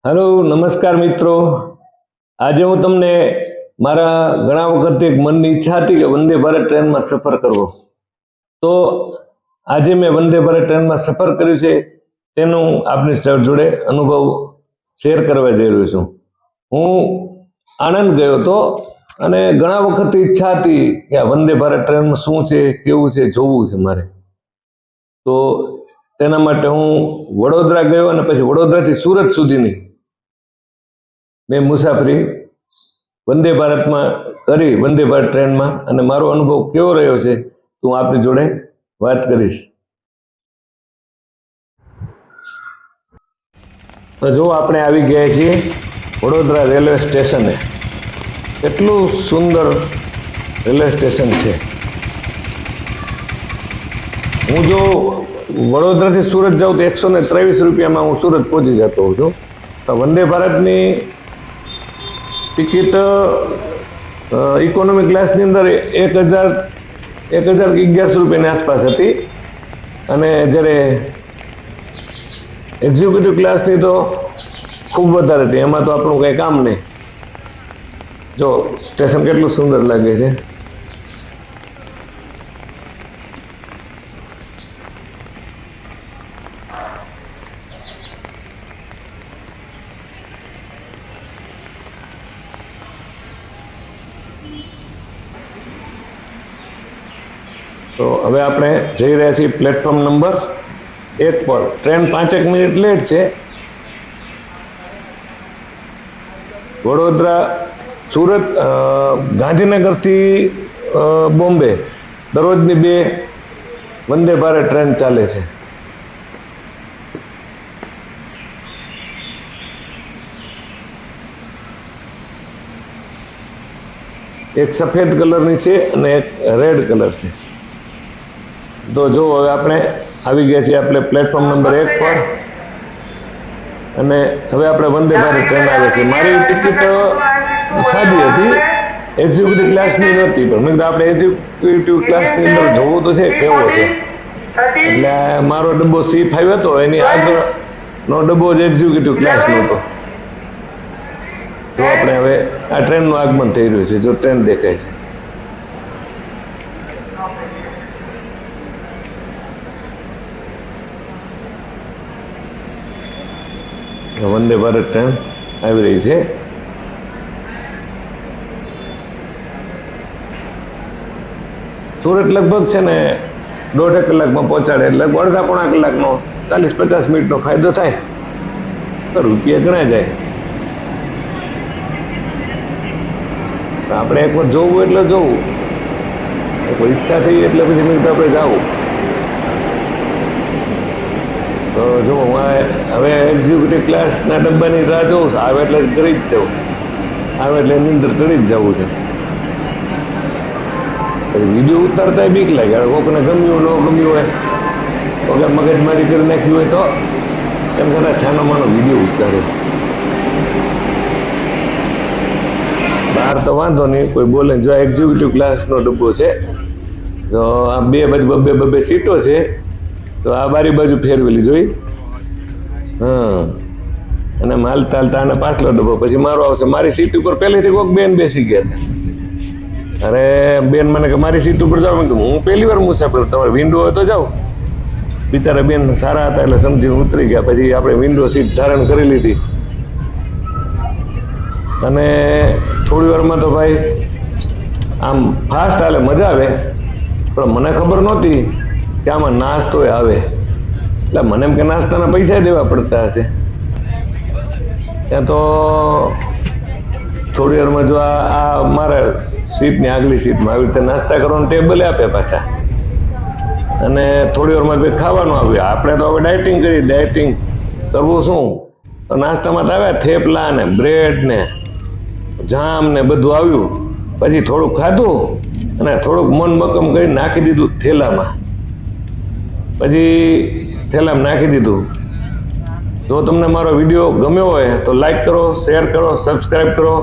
Hello નમસ્કાર મિત્રો। આજે હું તમને મારા ઘણા વખતથી એક મનની ઈચ્છા હતી કે વંદે ભારત ટ્રેનમાં સફર કરવો। તો આજે મેં વંદે ભારત ટ્રેનમાં સફર કર્યું છે તેનું આપની જોડે અનુભવ શેર કરવા જઈ રહ્યો છું। હું આણંદ ગયો હતો અને ઘણા વખતથી ઈચ્છા હતી કે આ વંદે ભારત ટ્રેનમાં શું છે, કેવું છે, જોવું છે મારે। તો તેના માટે હું વડોદરા ગયો અને પછી વડોદરાથી સુરત સુધીની મેં મુસાફરી વંદે ભારતમાં કરી, વંદે ભારત ટ્રેનમાં, અને મારો અનુભવ કેવો રહ્યો છે તો હું આપની જોડે વાત કરીશ। તો જો આપણે આવી ગયા છીએ વડોદરા રેલવે સ્ટેશને। કેટલું સુંદર રેલવે સ્ટેશન છે। હું જો વડોદરાથી સુરત જાઉં તો 123 રૂપિયામાં હું સુરત પહોંચી જતો હોઉં છું। તો વંદે ભારતની ટિકિટ ઇકોનોમી ક્લાસની અંદર 1111 રૂપિયાની આસપાસ હતી, અને જ્યારે એક્ઝિક્યુટિવ ક્લાસની તો ખૂબ વધારે હતી। એમાં તો આપણું કંઈ કામ નહીં। જો સ્ટેશન કેટલું સુંદર લાગે છે। તો હવે આપણે જઈ રહ્યા છીએ પ્લેટફોર્મ નંબર 1 પર। ટ્રેન 5 મિનિટ લેટ છે। વડોદરા સુરત ગાંધીનગરથી બોમ્બે દરરોજની 2 વંદે ભારત ટ્રેન ચાલે છે। એક સફેદ કલરની છે અને એક રેડ કલર છે। તો જો હવે આપણે આવી ગયા છીએ આપણે પ્લેટફોર્મ નંબર 1 પર, અને હવે આપણે વંદે ભારત ટ્રેન આવે છે। મારી ટિકિટ સાદી હતી, એક્ઝિક્યુટિવ ક્લાસની નહોતી, પણ મેં આપણે એક્ઝિક્યુટિવ ક્લાસની અંદર જોવું તો છે કેવો છે। એટલે મારો ડબ્બો C5 હતો, એની આગળનો ડબ્બો જ એક્ઝિક્યુટિવ ક્લાસનો હતો। તો આપણે હવે આ ટ્રેનનું આગમન થઈ રહ્યું છે। જો ટ્રેન દેખાય છે, વંદે ભારત ટ્રેન આવી રહી છે। સુરત લગભગ છે ને 1.5 કલાકમાં પહોંચાડે, એટલે અડધા પોણા કલાકનો 40-50 મિનિટનો ફાયદો થાય તો રૂપિયા ગણાય જાય। આપણે એકવાર જોવું એટલે જોવું, કોઈ ઈચ્છા થઈ એટલે પછી મિનિટ આપણે જવું। તો જો હું હવે એક્ઝિક્યુટિવ ક્લાસના ડબ્બાની રાહ જોઉં છું। આવે એટલે કરી જ જવું, આવે એટલે એની અંદર ચડી જ જવું છે। વિડીયો ઉતારતા બીક લાગે, કોકને ગમ્યું ન ગમ્યું હોય, કોકે મગજમારી કરી નાખ્યું હોય તો એમ છતાં છાનો માનો વિડીયો ઉતારે। બહાર તો વાંધો નહીં, કોઈ બોલે। જો એક્ઝિક્યુટિવ ક્લાસનો ડબ્બો છે, તો આ 2 બાજુ બબ્બે સીટો છે, તો આ બારી બાજુ ફેરવેલી જોઈ। અને માલતા હાલતા અને પાછલો ડબ્બો, પછી મારો આવશે। મારી સીટ ઉપર પહેલેથી કોઈક બેન બેસી ગયા હતા। અરે બેન મને કે મારી સીટ ઉપર જાઓ, હું પહેલી વાર મુસાફર, તમારે વિન્ડો હોય તો જાઓ। બિચારા બેન સારા હતા એટલે સમજીને ઉતરી ગયા। પછી આપણે વિન્ડો સીટ ધારણ કરી લીધી, અને થોડી વારમાં તો ભાઈ આમ ફાસ્ટ હાલે, મજા આવે। પણ મને ખબર નહોતી કે આમાં નાસ્તો આવે, એટલે મને એમ કે નાસ્તાના પૈસા દેવા પડતા હશે। ત્યાં તો થોડી વારમાં જો આ મારા સીટની આગલી સીટમાં આવી રીતે નાસ્તા કરવાનું ટેબલ આપે પાછા, અને થોડી વારમાં ભાઈ ખાવાનું આવ્યું। આપણે તો હવે ડાયટિંગ કરી, ડાયટિંગ કરવું શું, તો નાસ્તામાં તો આવ્યા થેપલા ને બ્રેડ ને જામ ને બધું આવ્યું। પછી થોડુંક ખાધું અને થોડુંક મન મક્કમ કરી નાખી દીધું થેલામાં। પછી થેલામાં નાખી દીધું। જો તમને મારો વિડીયો ગમ્યો હોય તો લાઈક કરો, શેર કરો, સબસ્ક્રાઈબ કરો।